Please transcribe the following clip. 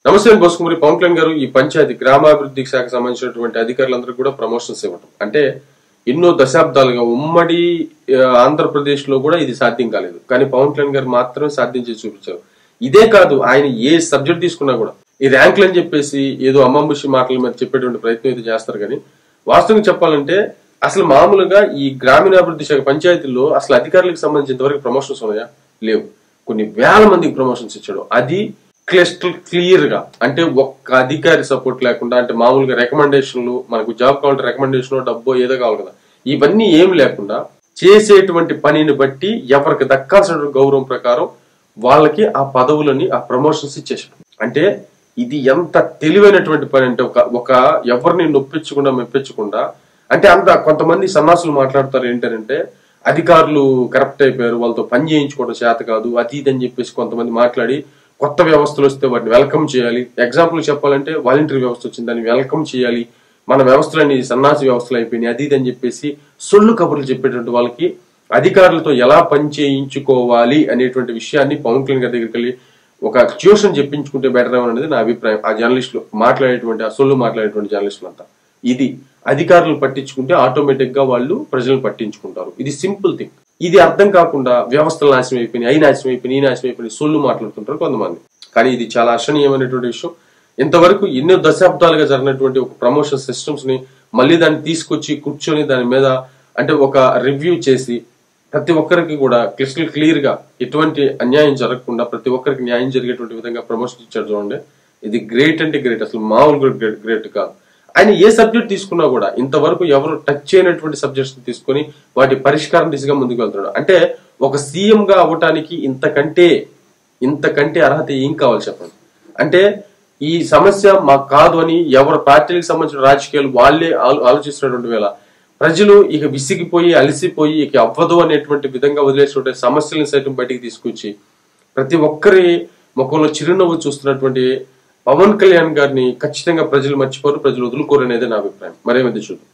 నమస్తే బోసుకుమరి పవన్ కళ్యాణ్ గారు ఈ పంచాయతీ గ్రామాభివృద్ధి శాఖకు సంబంధించినటువంటి అధికారులందరూ కూడా ప్రమోషన్స్ ఇవ్వడం అంటే ఎన్నో దశాబ్దాలుగా ఉమ్మడి ఆంధ్రప్రదేశ్ లో కూడా ఇది సాధ్యం కాలేదు. కానీ పవన్ కళ్యాణ్ గారు మాత్రమే సాధ్యం చేసి చూపించారు. ఇదే కాదు, ఆయన ఏ సబ్జెక్ట్ తీసుకున్నా కూడా ఈ ర్యాంకులు అని చెప్పేసి ఏదో అమ్మబుషి మాటల మీద చెప్పేటువంటి ప్రయత్నం అయితే చేస్తారు. కానీ వాస్తవంగా చెప్పాలంటే అసలు మామూలుగా ఈ గ్రామీణాభివృద్ధి శాఖ పంచాయతీల్లో అసలు అధికారులకు సంబంధించి ఇంతవరకు ప్రమోషన్స్ ఉన్నాయా? లేవు. కొన్ని వేల మందికి ప్రమోషన్స్ ఇచ్చాడు. అది క్లియర్ గా అంటే ఒక్క అధికారి సపోర్ట్ లేకుండా, అంటే మామూలుగా రికమెండేషన్లు, మనకు జాబ్ కావాలంటే రికమెండేషన్ డబ్బో ఏదో కావాలి కదా, ఇవన్నీ ఏమి లేకుండా చేసేటువంటి పనిని బట్టి ఎవరికి దక్కాల్సిన గౌరవం ప్రకారం వాళ్ళకి ఆ పదవులని ఆ ప్రమోషన్స్ ఇచ్చేసాడు. అంటే ఇది ఎంత తెలివైనటువంటి పని అంటే ఒక ఎవరిని నొప్పించకుండా మెప్పించకుండా, అంటే అంత కొంతమంది సన్నాసులు మాట్లాడతారు ఏంటంటే అధికారులు కరప్ట్ అయిపోయారు, వాళ్ళతో పని చేయించుకోవడం చేత కాదు, అది ఇది అని చెప్పేసి కొంతమంది మాట్లాడి కొత్త వ్యవస్థలు వస్తే వాటిని వెల్కమ్ చేయాలి. ఎగ్జాంపుల్ చెప్పాలంటే వాలంటరీ వ్యవస్థ వచ్చింది, దాన్ని వెల్కమ్ చేయాలి, మన వ్యవస్థలన్నీ సన్నాసి వ్యవస్థలు అయిపోయినాయి, అది ఇది అని చెప్పేసి సొల్లు కబుర్లు చెప్పేటువంటి వాళ్ళకి అధికారులతో ఎలా పని చేయించుకోవాలి అనేటువంటి విషయాన్ని పవన్ కళ్యాణ్ గారి దగ్గరికి వెళ్ళి ఒక ట్యూషన్ చెప్పించుకుంటే బెటర్ అనేది నా అభిప్రాయం. ఆ జర్నలిస్టులు మాట్లాడేటువంటి, ఆ సొల్లు మాట్లాడేటువంటి జర్నలిస్టులు అంతా ఇది అధికారులను పట్టించుకుంటే ఆటోమేటిక్ గా వాళ్ళు ప్రజలను పట్టించుకుంటారు. ఇది సింపుల్ థింగ్. ఇది అర్థం కాకుండా వ్యవస్థలు నాశనం అయిపోయినాయి, అవి నాశనం అయిపోయినాయి, ఈ నాశనం అయిపోయినాయి సొల్లు మాట్లాడుతుంటారు కొంతమంది. కానీ ఇది చాలా అర్షణీయమైనటువంటి విషయం. ఇంతవరకు ఎన్నో దశాబ్దాలుగా జరిగినటువంటి ఒక ప్రమోషన్ సిస్టమ్స్ ని మళ్ళీ దాన్ని తీసుకొచ్చి కూర్చొని దాని మీద అంటే ఒక రివ్యూ చేసి ప్రతి ఒక్కరికి కూడా క్లియర్ గా ఎటువంటి అన్యాయం జరగకుండా ప్రతి ఒక్కరికి న్యాయం జరిగేటువంటి విధంగా ప్రమోషన్ ఇచ్చారు. చూడండి, ఇది గ్రేట్ అంటే గ్రేట్, అసలు మామూలు గ్రేట్ కాదు. ఆయన ఏ సబ్జెక్ట్ తీసుకున్నా కూడా ఇంతవరకు ఎవరు టచ్ చేయనటువంటి సబ్జెక్ట్స్ తీసుకొని వాటి పరిష్కారం దిశగా ముందుకు వెళ్తున్నాడు. అంటే ఒక సీఎం గా అవ్వటానికి ఇంతకంటే అర్హత ఏం కావాలి చెప్పండి. అంటే ఈ సమస్య మాకు కాదు అని ఎవరి పార్టీలకు సంబంధించిన రాజకీయాలు వాళ్ళే ఆలోచిస్తున్నటువంటి వేళ ప్రజలు ఇక విసిగిపోయి అలసిపోయి ఇక అవ్వదు అనేటువంటి విధంగా వదిలేసినటువంటి సమస్యలను సైతం బయటికి తీసుకొచ్చి ప్రతి ఒక్కరి ముఖంలో చిరునవ్వు చూస్తున్నటువంటి పవన్ కళ్యాణ్ గారిని ఖచ్చితంగా ప్రజలు మర్చిపోరు, ప్రజలు వదులుకోరు అనేది నా అభిప్రాయం. మరేమది చూద్దాం.